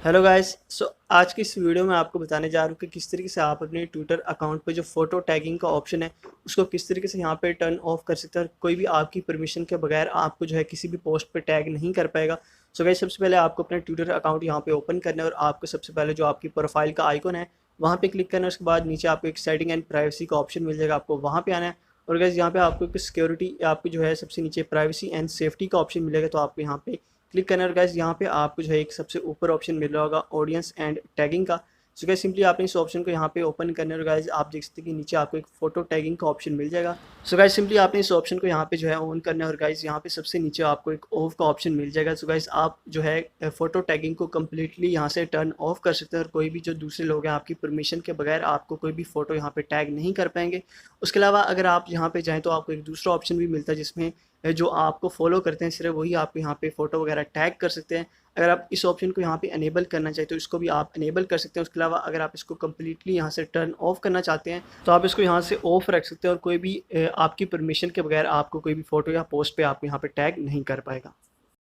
Hello guys. आज की इस वीडियो में आपको बताने जा रहा हूँ कि किस तरीके से आप अपने ट्विटर अकाउंट पे जो फ़ोटो टैगिंग का ऑप्शन है उसको किस तरीके से यहाँ पे टर्न ऑफ कर सकते हैं और कोई भी आपकी परमिशन के बगैर आपको जो है किसी भी पोस्ट पे टैग नहीं कर पाएगा। सो गाइस, सबसे पहले आपको अपना ट्विटर अकाउंट यहाँ पे ओपन करना है और आपको सबसे पहले जो आपकी प्रोफाइल का आइकन है वहाँ पे क्लिक करना है। उसके बाद नीचे आपको एक सेटिंग एंड प्राइवेसी का ऑप्शन मिल जाएगा, आपको वहाँ पे आना है। और गाइस, यहाँ पे आपको एक सिक्योरिटी आपकी जो है सबसे नीचे प्राइवेसी एंड सेफ्टी का ऑप्शन मिलेगा, तो आपको यहाँ पे क्लिक करना है। गाइस, यहाँ पे आपको जो है एक सबसे ऊपर ऑप्शन मिल रहा होगा ऑडियंस एंड टैगिंग का। सो गाइस, सिंपली आपने इस ऑप्शन को यहाँ पे ओपन करना है और गाइस आप देख सकते हैं कि नीचे आपको एक फोटो टैगिंग का ऑप्शन मिल जाएगा। सो गाइस, सिंपली आपने इस ऑप्शन को यहाँ पे जो है ऑन करना है और गाइस यहाँ पे सबसे नीचे आपको एक ऑफ का ऑप्शन मिल जाएगा। सो गाइस, आप जो है फोटो टैगिंग को कम्प्लीटली यहाँ से टर्न ऑफ कर सकते हैं और कोई भी जो दूसरे लोग हैं आपकी परमिशन के बगैर आपको कोई भी फोटो यहाँ पे टैग नहीं कर पाएंगे। उसके अलावा अगर आप यहाँ पे जाएँ तो आपको एक दूसरा ऑप्शन भी मिलता है जिसमें जो आपको फॉलो करते हैं सिर्फ वही आपको यहाँ पे फ़ोटो वगैरह टैग कर सकते हैं। अगर आप इस ऑप्शन को यहाँ पे अनेबल करना चाहते हो इसको भी आप अनेबल कर सकते हैं। उसके अलावा अगर आप इसको कम्प्लीटली यहाँ से टर्न ऑफ करना चाहते हैं तो आप इसको यहाँ से ऑफ रख सकते हैं और कोई भी आपकी परमिशन के बगैर आपको कोई भी फ़ोटो या पोस्ट पे आप यहाँ पे टैग नहीं कर पाएगा।